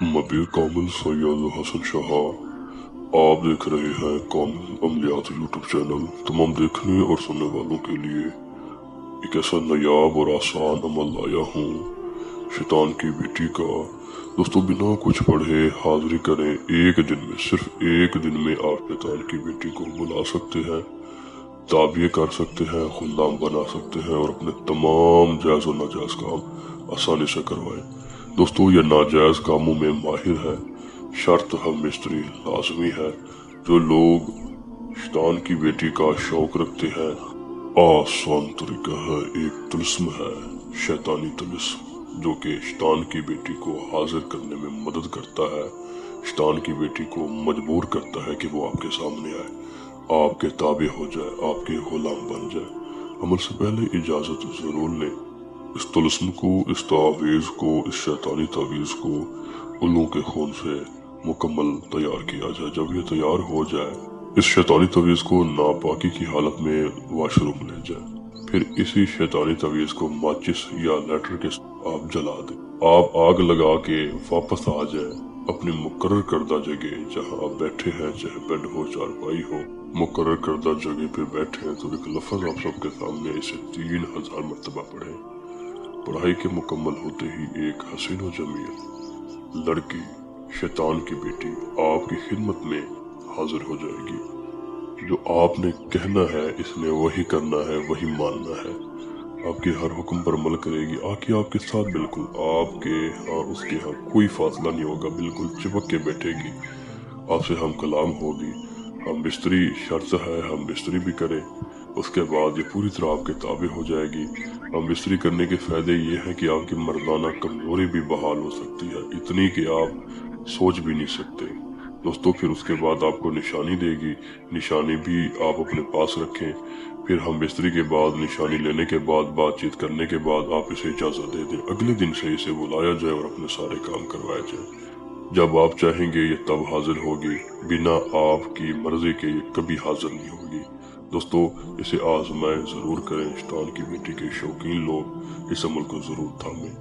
मबीर कामिल सैयद हसन शाह। आप देख रहे हैं कामिल अमलियात यूट्यूब चैनल। तमाम देखने और सुनने वालों के लिए एक ऐसा नायाब और आसान अमल लाया हूँ, शैतान की बेटी का। दोस्तों, बिना कुछ पढ़े हाजिरी करें। एक दिन में, सिर्फ एक दिन में आप शैतान की बेटी को बुला सकते हैं, ताबिये कर सकते हैं, खुल्लाम बना सकते हैं और अपने तमाम जायज़ और नाजायज़ काम आसानी से करवाएं। दोस्तों, ये नाजायज़ कामों में माहिर है, शर्त हम मिस्त्री लाजमी है। जो लोग शैतान की बेटी का शौक रखते हैं, आसान तरीका है, एक तिलिस्म है, शैतानी तिलिस्म, जो कि शैतान की बेटी को हाजिर करने में मदद करता है, शैतान की बेटी को मजबूर करता है कि वो आपके सामने आए, आपके ताबे हो जाए, आपके गुलाम बन जाए। अमल से पहले इजाज़त ज़रूर लें। इस तिलिस्म को, इस तावीज़ को, इस शैतानी तावीज़ को उल्लू के खून से मुकम्मल तैयार किया जाए। जब ये तैयार हो जाए, इस शैतानी तवीज़ को नापाकी की हालत में वाशरूम ले जाए। फिर इसी शैतानी तवीज़ को माचिस या लेटर के आप जला दें। आप आग लगा के वापस आ जाए अपनी मुकर्रर करदा जगह जहाँ आप बैठे हैं, चाहे बेड हो, चारपाई हो, मुकर्रर करदा जगह पे बैठे हैं, तो एक लफ्ज़ आप सबके सामने इसे 3000 मरतबा पढ़ें। पढ़ाई के मुकम्मल होते ही एक हसीन व जमील लड़की, शैतान की बेटी, आपकी खिदमत में हाजिर हो जाएगी। जो आपने कहना है, इसने वही करना है, वही मानना है। आपके हर हुक्म पर अमल करेगी, आके आपके साथ बिल्कुल आपके और उसके यहाँ कोई फासला नहीं होगा, बिल्कुल चिपक के बैठेगी, आपसे हम कलाम होगी। हम बिस्तरी शर्त है, हम बिस्तरी भी करें, उसके बाद ये पूरी तरह आपके ताबे हो जाएगी। हम बिस्तरी करने के फ़ायदे ये हैं कि आपकी मर्दाना कमज़ोरी भी बहाल हो सकती है, इतनी कि आप सोच भी नहीं सकते। दोस्तों, फिर उसके बाद आपको निशानी देगी, निशानी भी आप अपने पास रखें। फिर हम बिस्तरी के बाद, निशानी लेने के बाद, बातचीत करने के बाद आप इसे इजाज़त दे दें। अगले दिन से इसे बुलाया जाए और अपने सारे काम करवाए जाए। जब आप चाहेंगे ये तब हाजिर होगी, बिना आपकी मर्जी के ये कभी हाजिर नहीं होगी। दोस्तों, इसे आजमाएं, ज़रूर करें। शैतान की बेटी के शौकीन लोग इस अमल को ज़रूर थामें।